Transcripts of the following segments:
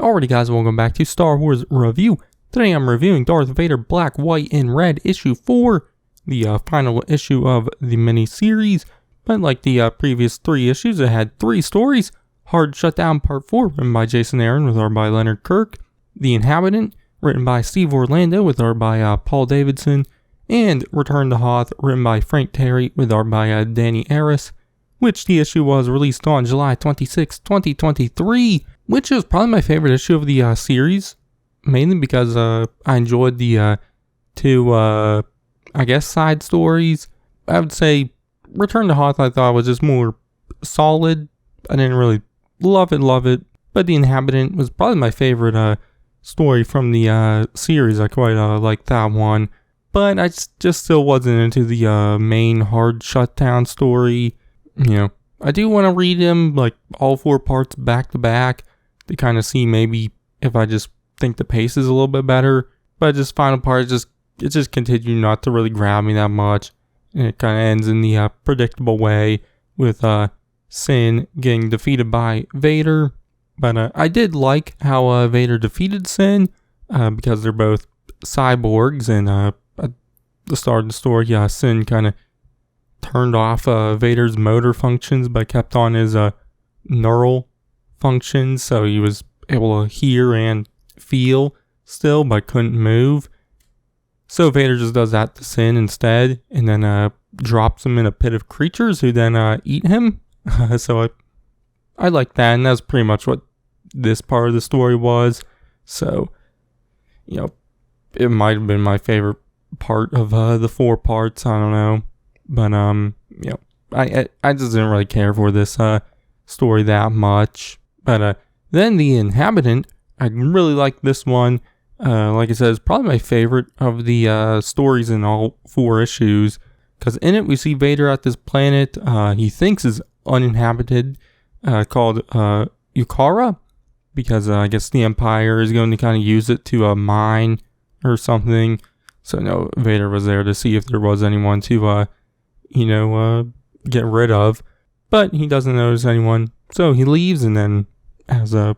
Alrighty guys, welcome back to Star Wars Review. Today I'm reviewing Darth Vader Black, White, and Red issue 4, the final issue of the mini-series. But like the previous 3 issues, it had 3 stories. Hard Shutdown Part 4, written by Jason Aaron with art by Leonard Kirk. The Inhabitant, written by Steve Orlando with art by Paul Davidson. And Return to Hoth, written by Frank Terry with art by Danny Aris. Which the issue was released on July 26, 2023. Which is probably my favorite issue of the series. Mainly because I enjoyed the 2, side stories. I would say Return to Hoth I thought was just more solid. I didn't really love it. But The Inhabitant was probably my favorite story from the series. I quite liked that one. But I just still wasn't into the main Hard Shutdown story. You know, I do want to read them, like, all 4 parts back to back to kind of see maybe if I just think the pace is a little bit better. But this final part, it just continued not to really grab me that much. And it kind of ends in the predictable way with Sin getting defeated by Vader. But I did like how Vader defeated Sin because they're both cyborgs. And at the start of the story, Sin kind of turned off Vader's motor functions but kept on his neural functions, so he was able to hear and feel still but couldn't move. So Vader just does that to Sin instead, and then drops him in a pit of creatures who then eat him. So I like that, and that's pretty much what this part of the story was. So, you know, it might have been my favorite part of the 4 parts, I don't know. But, you know, I just didn't really care for this story that much. But then The Inhabitant, I really like this one. Like I said, it's probably my favorite of the stories in all 4 issues. Because in it, we see Vader at this planet he thinks is uninhabited, called Ukara. Because I guess the Empire is going to kind of use it to mine or something. So, no, Vader was there to see if there was anyone to get rid of, but he doesn't notice anyone, so he leaves, and then as I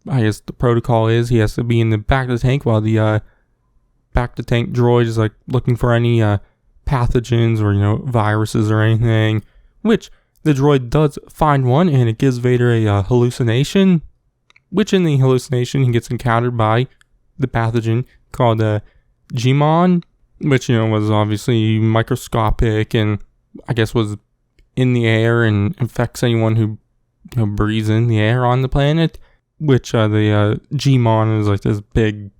guess the protocol is, he has to be in the back of the tank while the back of the tank droid is like looking for any pathogens or viruses or anything, which the droid does find one, and it gives Vader a hallucination, which in the hallucination he gets encountered by the pathogen called Gmon, which, was obviously microscopic and I guess was in the air and infects anyone who breathes in the air on the planet. Which the Gmon is like this big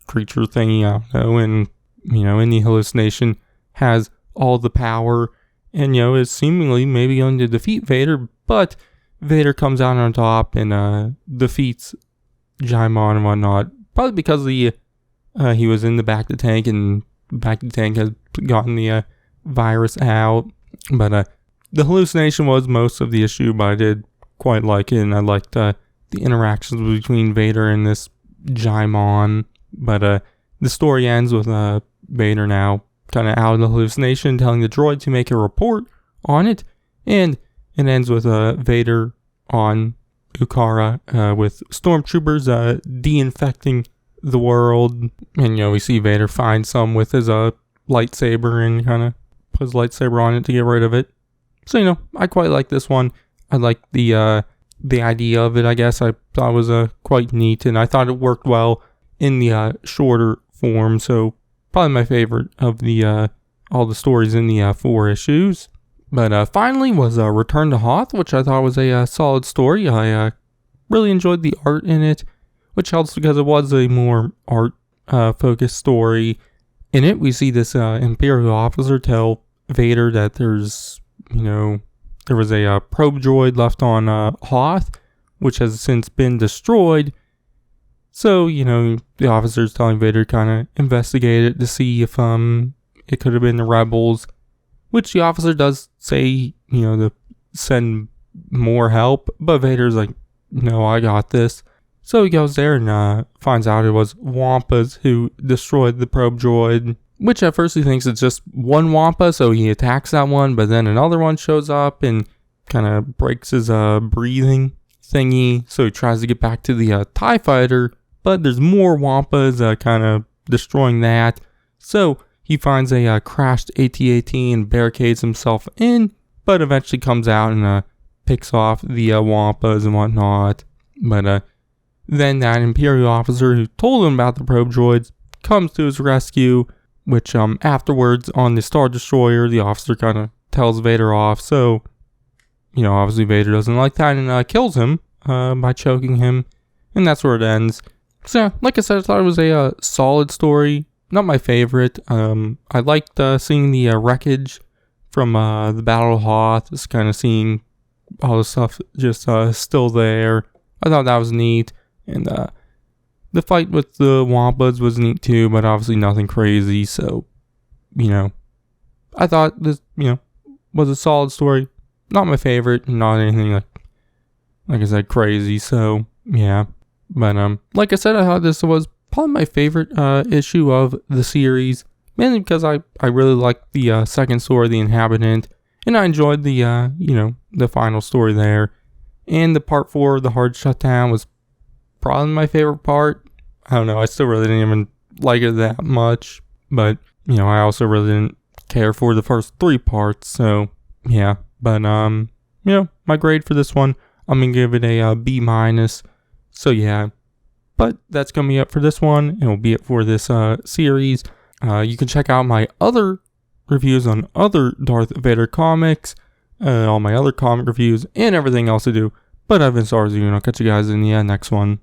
creature thingy, I don't know, and, in the hallucination has all the power and, is seemingly maybe going to defeat Vader, but Vader comes out on top and defeats Gmon and whatnot. Probably because he was in the back of the tank and back of the tank has gotten the virus out. But the hallucination was most of the issue, but I did quite like it, and I liked the interactions between Vader and this Gmon. But the story ends with Vader now kind of out of the hallucination, telling the droid to make a report on it, and it ends with Vader on Ukara with stormtroopers de-infecting the world. And we see Vader find some with his lightsaber and kind of put his lightsaber on it to get rid of it. So I quite like this one. I like the idea of it, I guess. I thought it was quite neat, and I thought it worked well in the shorter form. So probably my favorite of the all the stories in the 4 issues. But finally was Return to Hoth, which I thought was a solid story. I really enjoyed the art in it, which helps because it was a more art focused story. In it, we see this Imperial officer tell Vader that there's, there was a probe droid left on Hoth, which has since been destroyed. So, the officer's telling Vader to kind of investigate it to see if it could have been the rebels, which the officer does say, to send more help, but Vader's like, no, I got this. So he goes there and finds out it was Wampas who destroyed the probe droid, which at first he thinks it's just one Wampa, so he attacks that one, but then another one shows up and kind of breaks his breathing thingy. So he tries to get back to the TIE fighter, but there's more Wampas kind of destroying that. So he finds a crashed AT-AT and barricades himself in, but eventually comes out and picks off the Wampas and whatnot. But then that Imperial officer who told him about the probe droids comes to his rescue, which afterwards on the Star Destroyer, the officer kind of tells Vader off. So, obviously Vader doesn't like that and kills him by choking him. And that's where it ends. So, like I said, I thought it was a solid story. Not my favorite. I liked seeing the wreckage from the Battle of Hoth. Just kind of seeing all the stuff just still there. I thought that was neat. And the fight with the Wampas was neat too, but obviously nothing crazy. So, I thought this, was a solid story. Not my favorite. Not anything like I said, crazy. So, yeah. But like I said, I thought this was probably my favorite issue of the series, mainly because I really liked the second story, The Inhabitant, and I enjoyed the the final story there. And the part 4, The Hard Shutdown, was probably my favorite part. I don't know, I still really didn't even like it that much, but I also really didn't care for the first 3 parts. So yeah, but my grade for this one, I'm gonna give it a B-. So yeah, but that's going to be it for this one, and will be it for this series. You can check out my other reviews on other Darth Vader comics, all my other comic reviews, and everything else I do. But I've been Starzy, and I'll catch you guys in the next one.